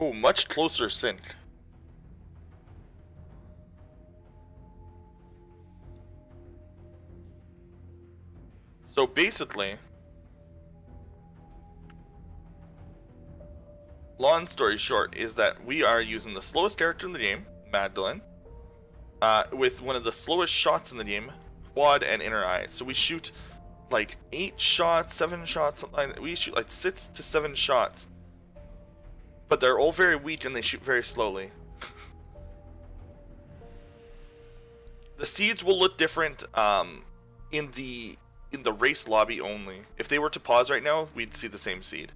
Oh, much closer sync. So basically, long story short, is that we are using the slowest character in the game, Magdalene, with one of the slowest shots in the game, quad and inner eye. So we shoot like 8 shots, 7 shots, something like that. We shoot like 6 to 7 shots. But they're all very weak and they shoot very slowly. The seeds will look different in the race lobby only. If they were to pause right now, we'd see the same seed.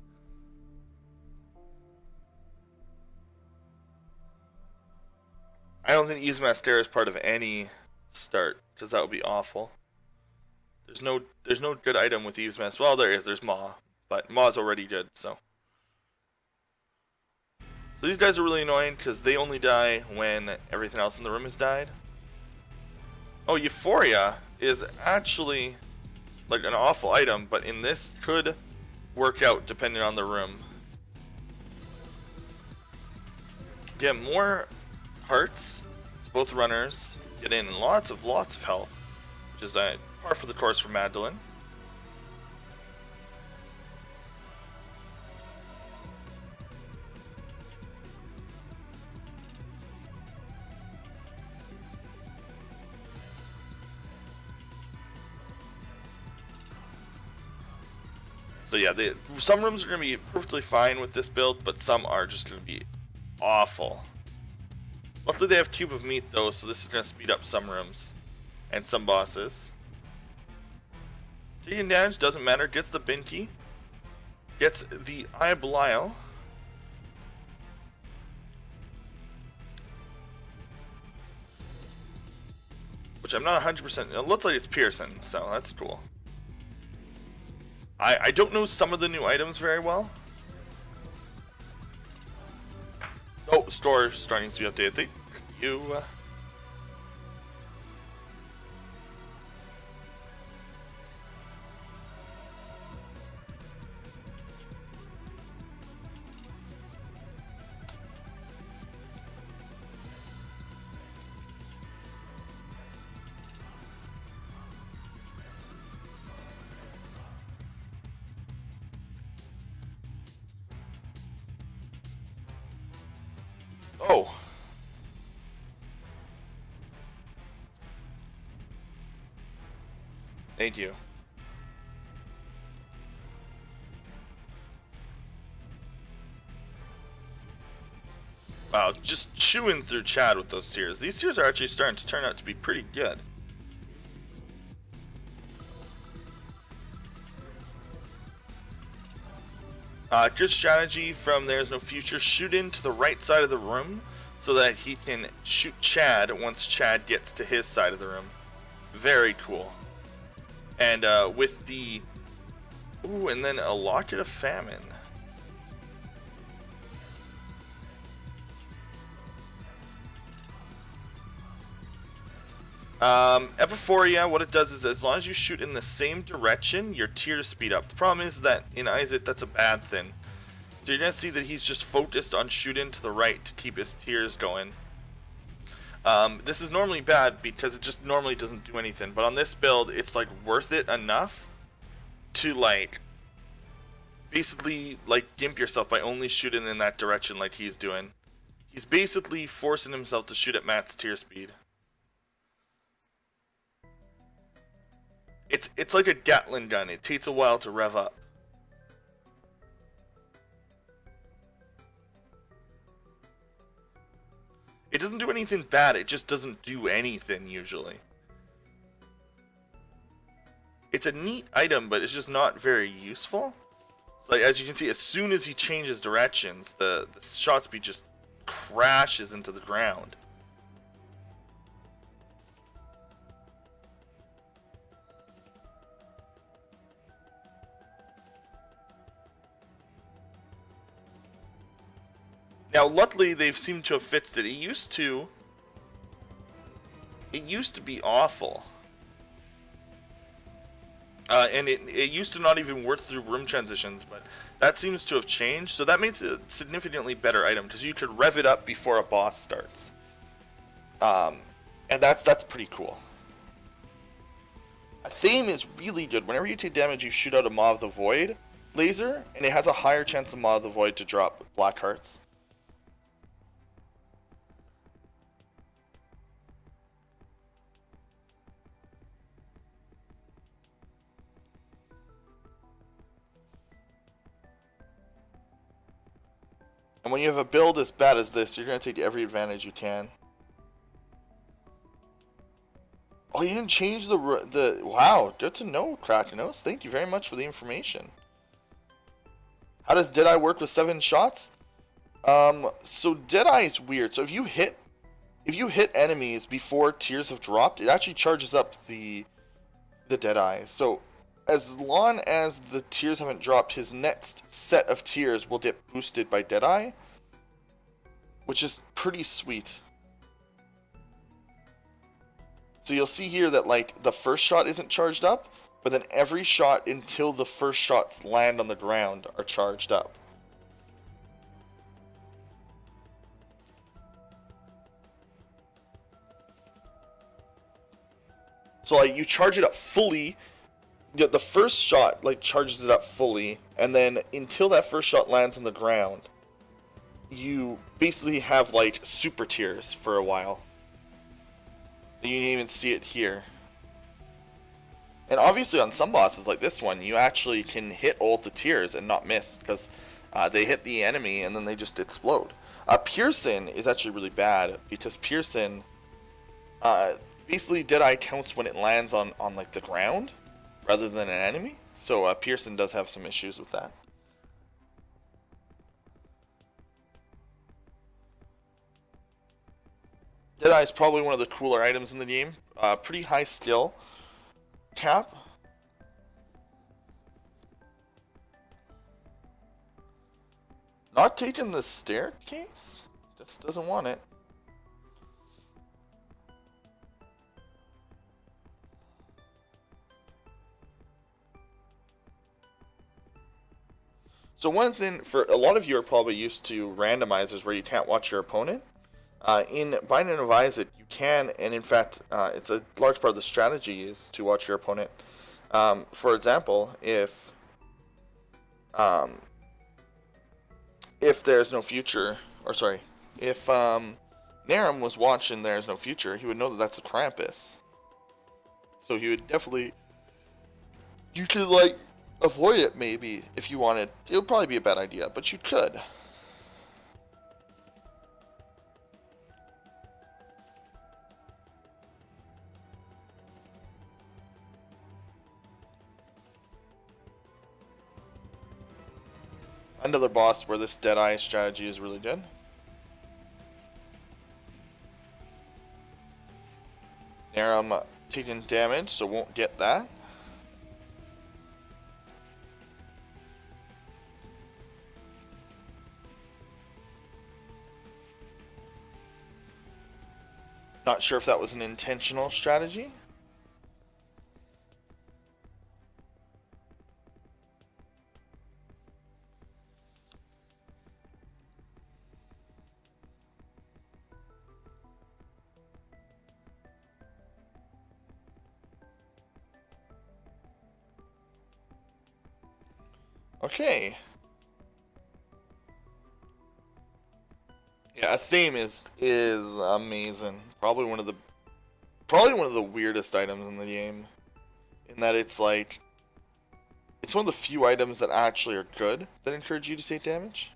I don't think Ease Mascara is part of any start, because that would be awful. There's no good item with Eve's Mask. Well, there is. There's Maw, but Maw's already good. So these guys are really annoying because they only die when everything else in the room has died. Oh, Euphoria is actually like an awful item, but in this could work out depending on the room. Get more hearts. Both runners get in lots of health, which is par for the course for Magdalene. So yeah, some rooms are going to be perfectly fine with this build, but some are just going to be awful. Luckily they have Cube of Meat though, so this is going to speed up some rooms and some bosses. Taking damage doesn't matter, gets the Binky, gets the Eye of Belial. Which I'm not 100%, it looks like it's Pearson, so that's cool. I don't know some of the new items very well. Oh, store starting to be updated. Thank you. Oh. Thank you. Wow, just chewing through Chad with those tears. These tears are actually starting to turn out to be pretty good. Good strategy from There's No Future. Shoot into the right side of the room so that he can shoot Chad once Chad gets to his side of the room. Very cool. And with the... Ooh, and then a Locket of Famine. Epiphoria, what it does is as long as you shoot in the same direction, your tears speed up. The problem is that in Isaac, that's a bad thing. So you're going to see that he's just focused on shooting to the right to keep his tears going. This is normally bad because it just normally doesn't do anything. But on this build, it's like worth it enough to like basically like gimp yourself by only shooting in that direction like he's doing. He's basically forcing himself to shoot at Matt's tear speed. It's like a Gatling gun. It takes a while to rev up. It doesn't do anything bad. It just doesn't do anything usually. It's a neat item, but it's just not very useful. So as you can see, as soon as he changes directions, the shot speed just crashes into the ground. Now, luckily, they've seemed to have fixed it. It used to be awful. And it used to not even work through room transitions, but that seems to have changed. So that makes it a significantly better item because you could rev it up before a boss starts. And that's pretty cool. A theme is really good. Whenever you take damage, you shoot out a Maw of the Void laser, and it has a higher chance of Maw of the Void to drop black hearts. And when you have a build as bad as this, you're going to take every advantage you can. Oh, you didn't change the... Wow, good to know, Krakenos. Thank you very much for the information. How does Deadeye work with 7 shots? So Deadeye is weird. So if you hit enemies before tears have dropped, it actually charges up the Deadeye. So as long as the tears haven't dropped, his next set of tears will get boosted by Deadeye, which is pretty sweet. So you'll see here that like the first shot isn't charged up, but then every shot until the first shots land on the ground are charged up. So like you charge it up fully, the first shot like charges it up fully, and then until that first shot lands on the ground, you basically have like super tears for a while. You can even see it here. And obviously on some bosses like this one, you actually can hit ult the tears and not miss, because they hit the enemy and then they just explode. Pearson is actually really bad, because Pearson, basically Deadeye counts when it lands on like the ground, rather than an enemy. So Pearson does have some issues with that. Deadeye is probably one of the cooler items in the game. Pretty high skill cap. Not taking the staircase? Just doesn't want it. So one thing, for a lot of you are probably used to randomizers where you can't watch your opponent. In Binding of Isaac, you can, and in fact, it's a large part of the strategy is to watch your opponent. For example, if There's No Future, or sorry, if Nariom was watching There's No Future, he would know that that's a Krampus. So he would definitely, you could like avoid it maybe if you wanted. It would probably be a bad idea, but you could. Another boss where this Deadeye strategy is really good. Nariom taking damage, so won't get that. Not sure if that was an intentional strategy. Okay. Yeah, a theme is amazing. Probably one of the weirdest items in the game. In that it's like, it's one of the few items that actually are good that encourage you to take damage.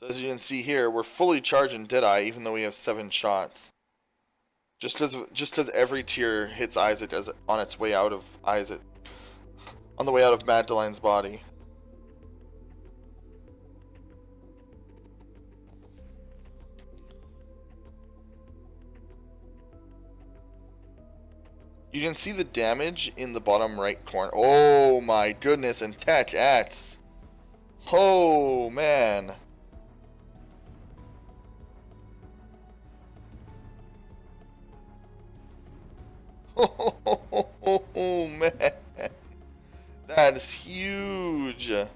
So as you can see here, we're fully charging Deadeye even though we have 7 shots. Just because every tear hits Isaac as on its way out of Isaac, on the way out of Magdalen's body. You can see the damage in the bottom right corner. Oh my goodness, and Tech X. Oh man. Oh, man. That is huge. It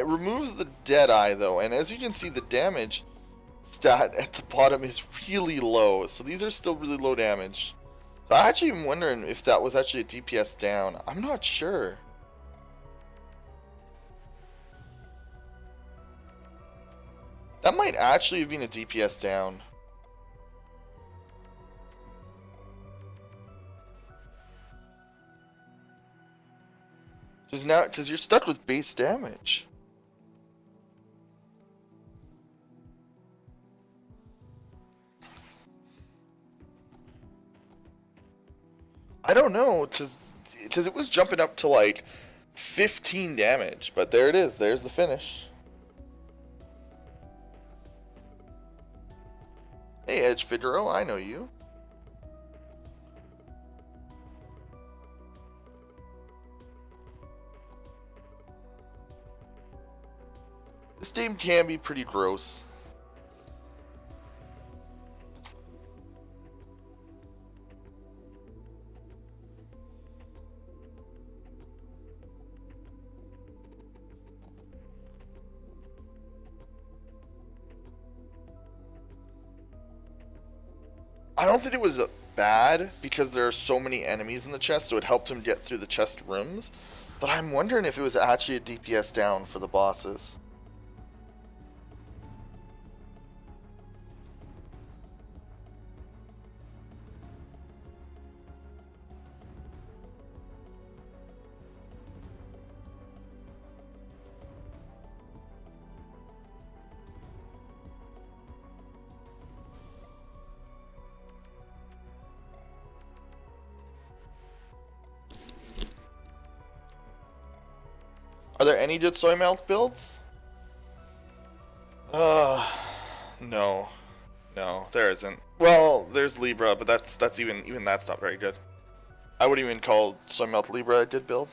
removes the dead eye though, and as you can see, the damage stat at the bottom is really low. So these are still really low damage. So I actually am wondering if that was actually a DPS down. I'm not sure. That might actually have been a DPS down. Because you're stuck with base damage. I don't know, because it was jumping up to like 15 damage, but there it is. There's the finish. Hey, Edge Figaro, I know you. This game can be pretty gross. I don't think it was bad because there are so many enemies in the chest, so it helped him get through the chest rooms. But I'm wondering if it was actually a DPS down for the bosses. Are there any good soy melt builds? No. No, there isn't. Well, there's Libra, but that's even that's not very good. I wouldn't even call soy melt Libra a good build.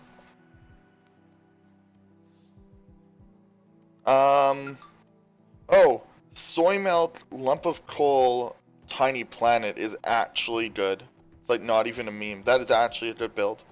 Oh, soy melt lump of coal tiny planet is actually good. It's like not even a meme. That is actually a good build.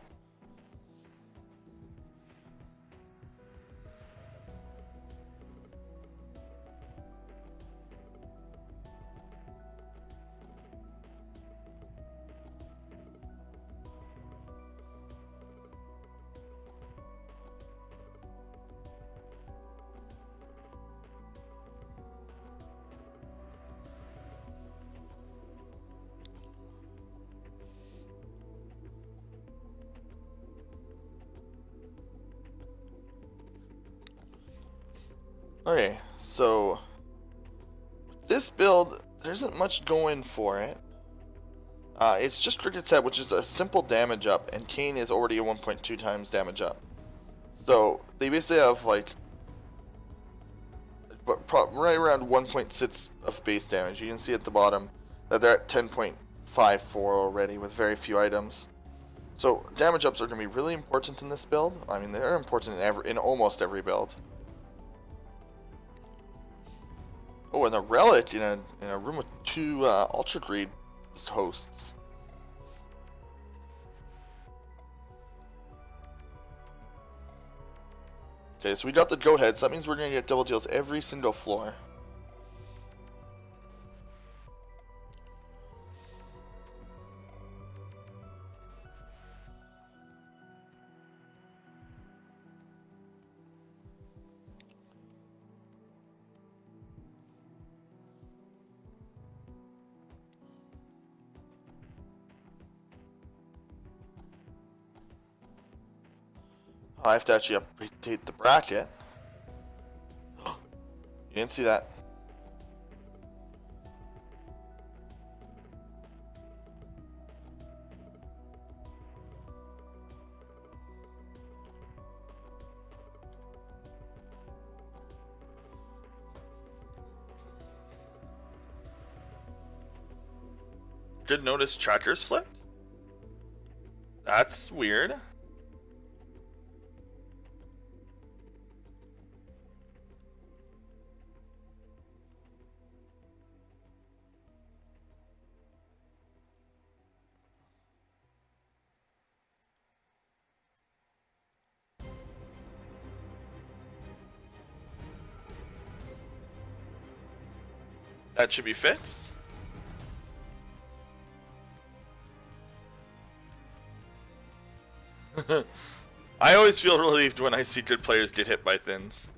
Okay, so this build, there isn't much going for it. It's just Cricket's Head, which is a simple damage up, and Kane is already a 1.2 times damage up. So they basically have like right around 1.6 of base damage. You can see at the bottom that they're at 10.54 already with very few items. So damage ups are going to be really important in this build. I mean, they're important in almost every build. Oh, and a relic in a room with two ultra greed hosts. Okay, so we got the goat heads. So that means we're gonna get double deals every single floor. I have to actually update the bracket. You didn't see that. Did notice trackers flipped? That's weird. That should be fixed. I always feel relieved when I see good players get hit by thins.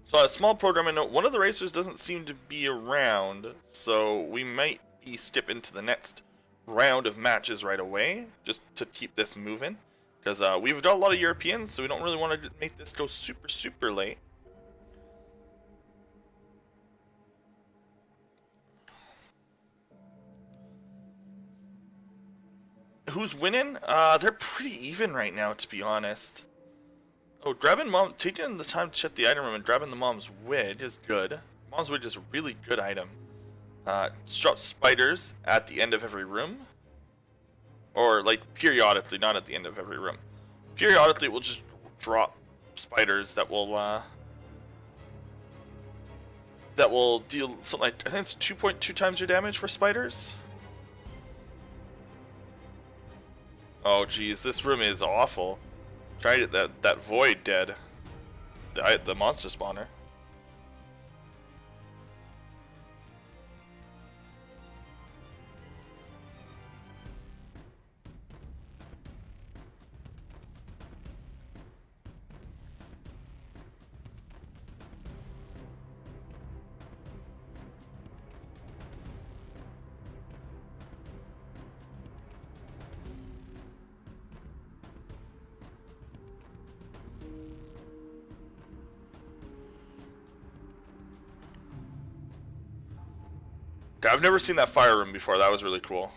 So a small programming note, one of the racers doesn't seem to be around, so we might be skipping to the next round of matches right away, just to keep this moving. Because we've got a lot of Europeans, so we don't really want to make this go super late. Who's winning? They're pretty even right now, to be honest. Oh, grabbing mom, taking the time to check the item room and grabbing the mom's wedge is good. Mom's wedge is a really good item. Drop spiders at the end of every room. Or, like, periodically, not at the end of every room. Periodically, we'll just drop spiders that will deal something like, I think it's 2.2 times your damage for spiders. Oh, geez, this room is awful. Tried it, that void dead. The monster spawner. I've never seen that fire room before. That was really cool.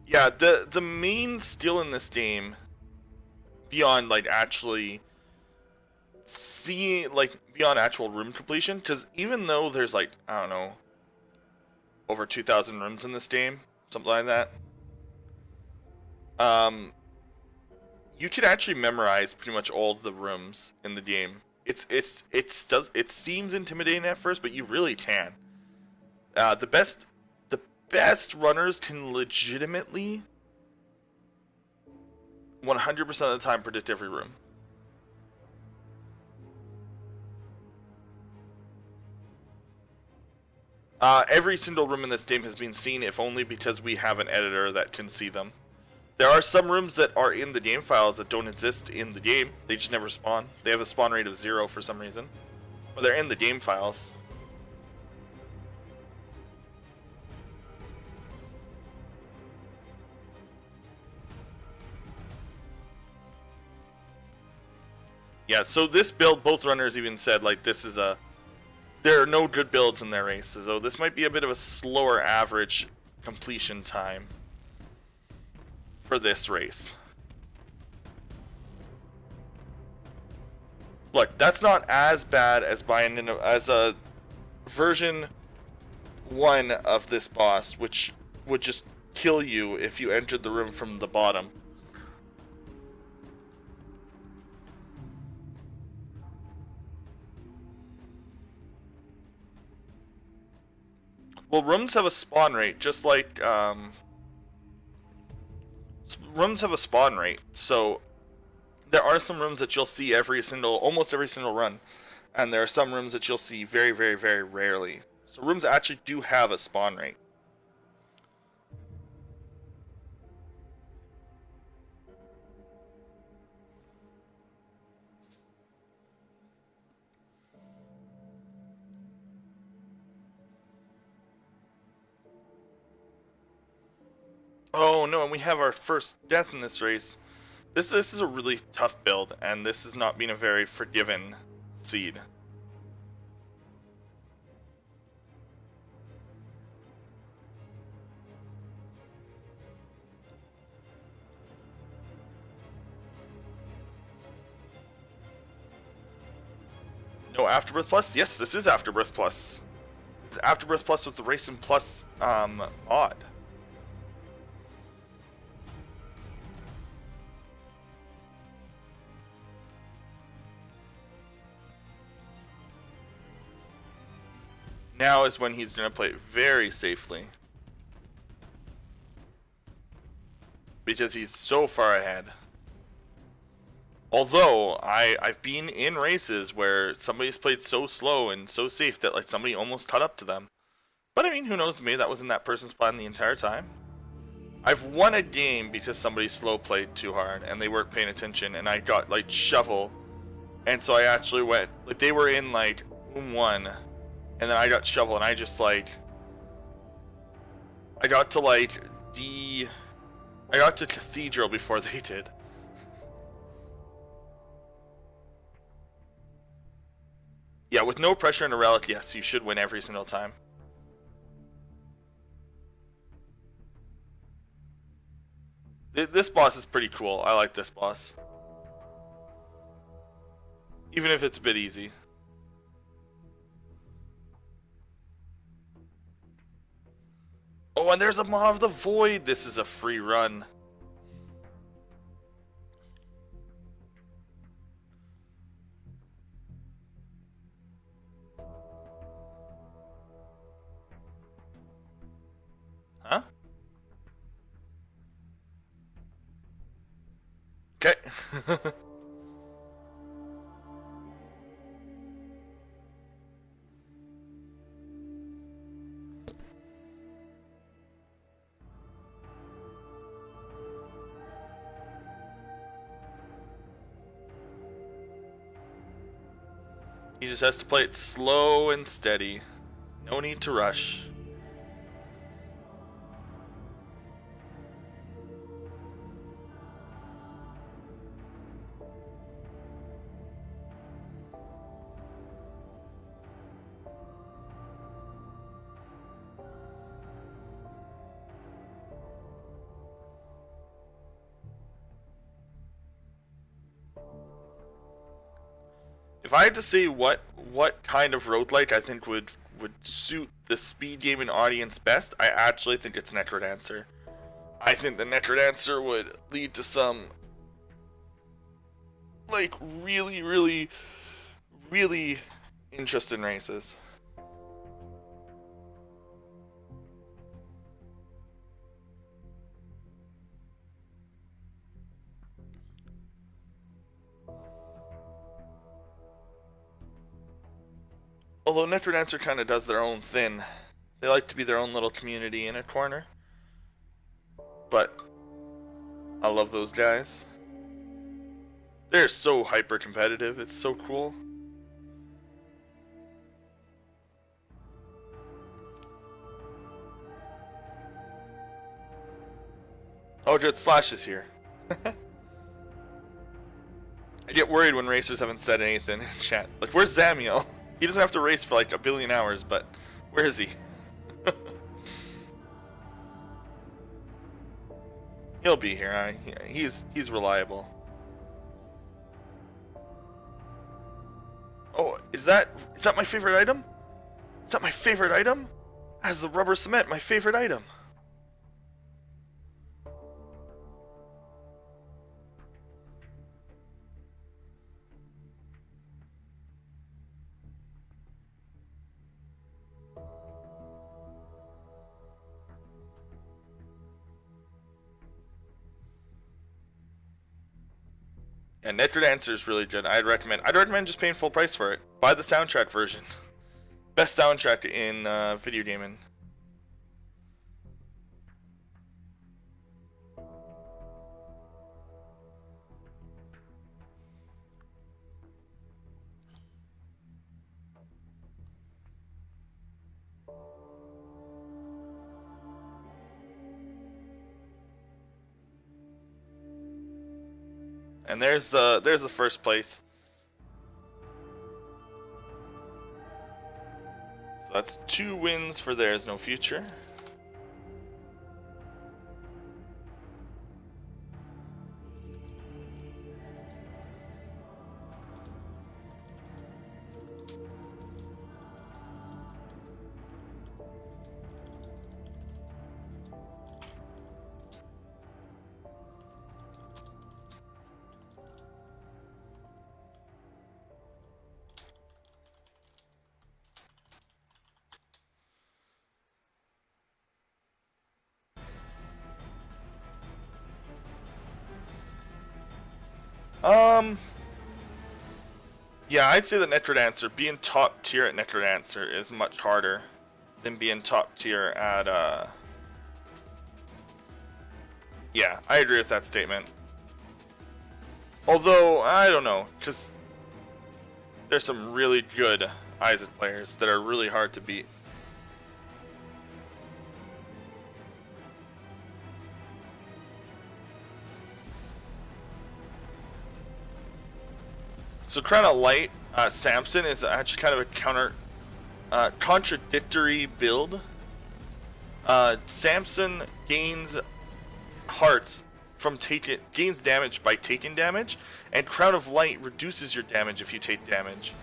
Yeah, the main skill in this game, beyond like actually seeing, like beyond actual room completion, because even though there's like, I don't know, over 2,000 rooms in this game, something like that, you could actually memorize pretty much all the rooms in the game. It seems intimidating at first, but you really can. The best runners can legitimately 100% of the time predict every room. Every single room in this game has been seen, if only because we have an editor that can see them. There are some rooms that are in the game files that don't exist in the game. They just never spawn. They have a spawn rate of 0 for some reason. But they're in the game files. Yeah, so this build, both runners even said, like, this is a... There are no good builds in their races, so this might be a bit of a slower average completion time for this race. Look, that's not as bad as buying in as a version 1 of this boss, which would just kill you if you entered the room from the bottom. Well, rooms have a spawn rate, just like rooms have a spawn rate, so there are some rooms that you'll see almost every single run, and there are some rooms that you'll see very, very, very rarely. So rooms actually do have a spawn rate. Oh no, and we have our first death in this race. This is a really tough build, and this has not been a very forgiving seed. No Afterbirth Plus? Yes, this is Afterbirth Plus. This is Afterbirth Plus with the Racing Plus mod. Now is when he's going to play it very safely. Because he's so far ahead. Although, I've been in races where somebody's played so slow and so safe that like somebody almost caught up to them. But I mean, who knows, maybe that wasn't that person's plan the entire time. I've won a game because somebody slow played too hard and they weren't paying attention and I got like shovel. And so I actually went, like they were in like room 1 and then I got shovel and I just like, I got to like I got to Cathedral before they did. Yeah, with no pressure and a relic, yes, you should win every single time. This boss is pretty cool. I like this boss. Even if it's a bit easy. Oh, and there's a Maw of the Void. This is a free run. Huh? Okay. He just has to play it slow and steady. No need to rush. If I had to say what kind of roguelike I think would suit the speed gaming audience best, I actually think it's Necrodancer. I think the Necrodancer would lead to some like really interesting races. Although Necrodancer kind of does their own thing. They like to be their own little community in a corner. But I love those guys. They're so hyper competitive. It's so cool. Oh good, Slash is here. I get worried when racers haven't said anything in chat. Like, where's Zamiel? He doesn't have to race for like a billion hours, but where is he? He'll be here. He's reliable. Oh, is that my favorite item? Is that my favorite item? As the rubber cement, my favorite item. And Necrodancer is really good. I'd recommend just paying full price for it. Buy the soundtrack version. Best soundtrack in video gaming. And there's the first place. So that's 2 wins for There Is No Future. Um, yeah, I'd say that Necrodancer, being top tier at Necrodancer is much harder than being top tier at, yeah, I agree with that statement. Although, I don't know, because there's some really good Isaac players that are really hard to beat. So Crown of Light, Samson is actually kind of a contradictory build. Samson gains hearts from gains damage by taking damage, and Crown of Light reduces your damage if you take damage.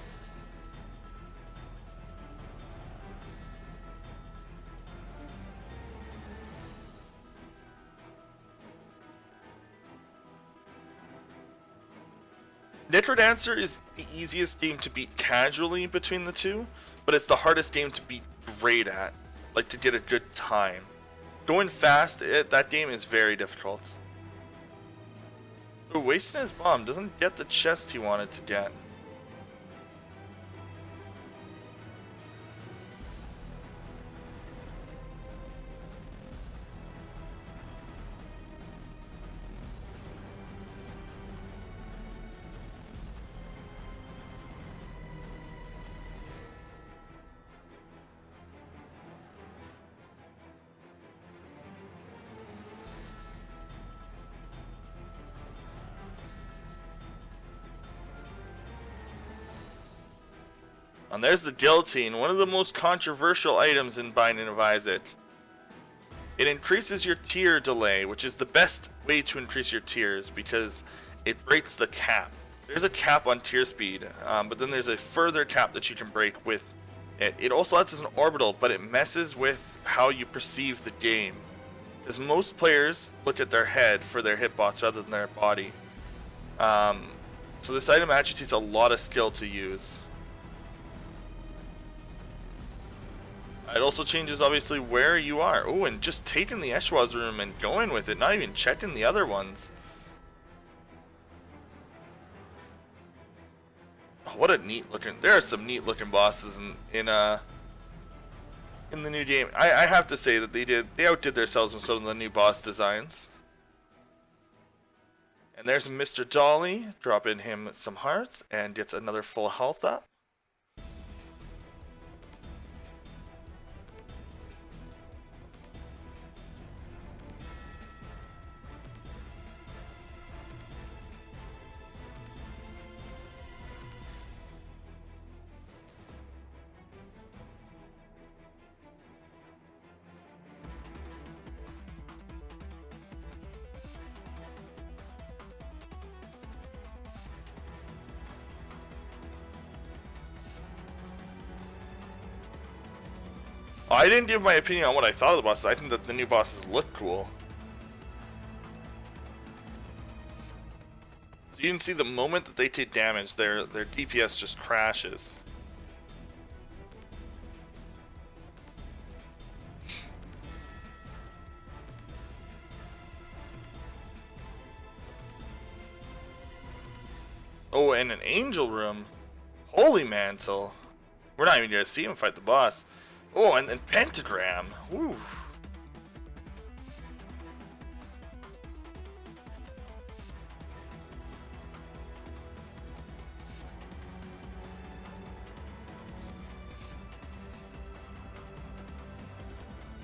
Necrodancer is the easiest game to beat casually between the two, but it's the hardest game to beat great at, like to get a good time. Going fast at that game is very difficult. Ooh, wasting his bomb doesn't get the chest he wanted to get. And there's the guillotine, one of the most controversial items in Binding of Isaac. It increases your tier delay, which is the best way to increase your tiers because it breaks the cap. There's a cap on tier speed, but then there's a further cap that you can break with it. It also acts as an orbital, but it messes with how you perceive the game. Because most players look at their head for their hitbox rather than their body. So this item actually takes a lot of skill to use. It also changes obviously where you are. Oh, and just taking the Eshwaz room and going with it, not even checking the other ones. Oh, what a neat looking. There are some neat looking bosses in the new game. I have to say that they outdid themselves with some of the new boss designs. And there's Mr. Dolly, dropping him some hearts and gets another full health up. I didn't give my opinion on what I thought of the bosses. I think that the new bosses look cool. So you can see the moment that they take damage, their DPS just crashes. Oh, and an angel room. Holy mantle. We're not even gonna see him fight the boss. Oh, and then pentagram. Woo.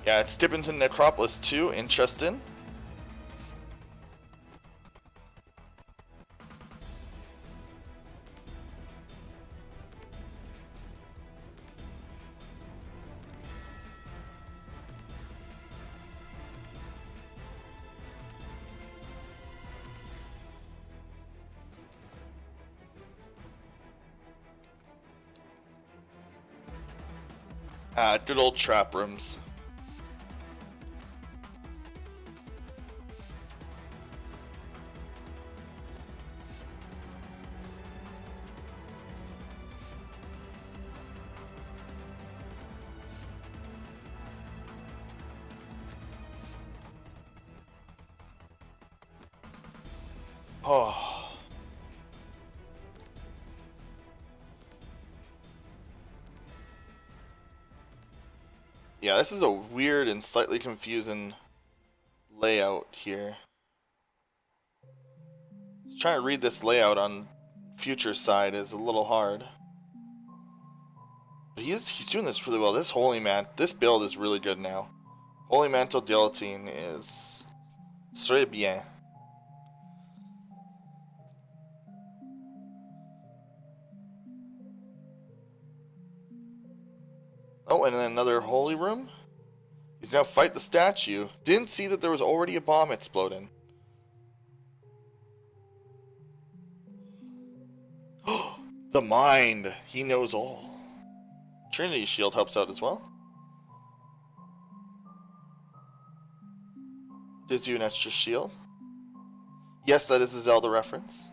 Yeah, it's dipping into Necropolis too. Interesting. Good old trap rooms. Oh. Yeah, this is a weird and slightly confusing layout here. Trying to read this layout on Future side is a little hard. But he's doing this really well. This this build is really good now. Holy Mantle Guillotine is très bien. Oh, and then another holy room. He's gonna fight the statue. Didn't see that there was already a bomb exploding. The mind. He knows all. Trinity Shield helps out as well. Gives you an extra shield. Yes, that is a Zelda reference.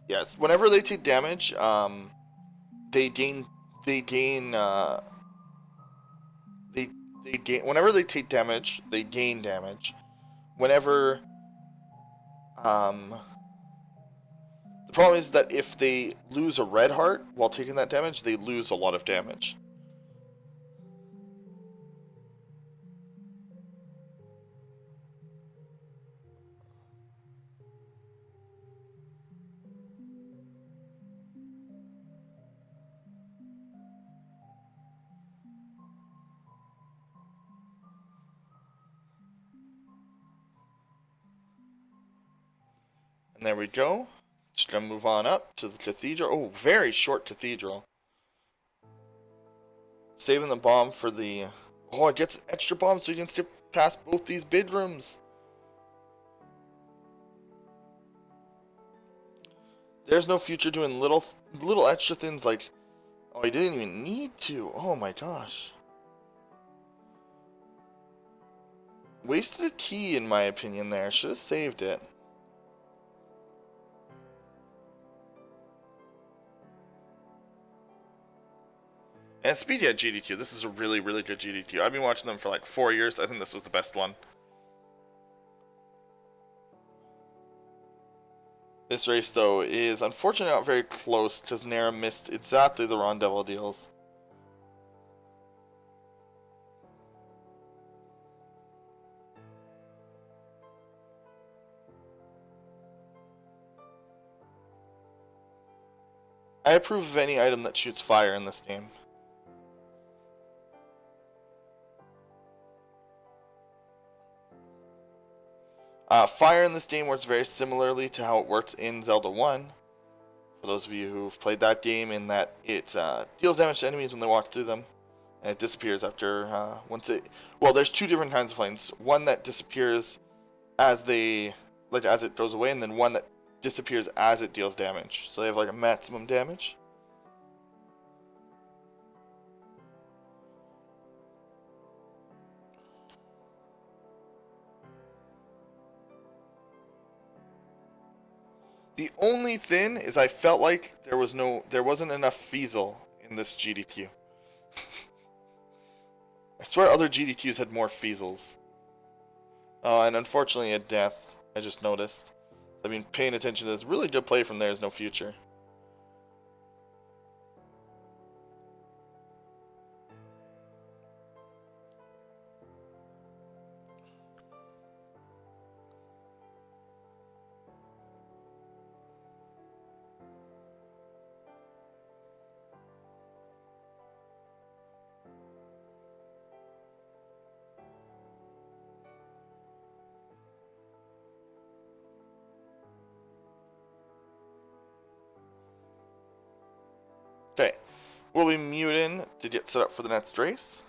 Yes, whenever they take damage, they gain, they gain, they gain. Whenever they take damage, they gain damage. Whenever, the problem is that if they lose a red heart while taking that damage, they lose a lot of damage. And there we go. Just gonna move on up to the cathedral. Oh, very short cathedral. Saving the bomb for the... Oh, it gets extra bombs so you can skip past both these bid rooms. There's no future doing little extra things like... Oh, he didn't even need to. Oh my gosh. Wasted a key in my opinion there. Should have saved it. And Speedy had GDQ. This is a really, really good GDQ. I've been watching them for like 4 years. I think this was the best one. This race, though, is unfortunately not very close because Nariom missed exactly the wrong devil deals. I approve of any item that shoots fire in this game. Fire in this game works very similarly to how it works in Zelda 1. For those of you who've played that game, in that it deals damage to enemies when they walk through them, and it disappears after once it. Well, there's two different kinds of flames. One that disappears as as it goes away, and then one that disappears as it deals damage. So they have like a maximum damage. The only thing is I felt like there wasn't enough Feasel in this GDQ. I swear other GDQs had more Feasels. Oh, and unfortunately a death, I just noticed. I've been paying attention to this. Really good play from There's No Future. Okay, we'll be muting to get set up for the next race.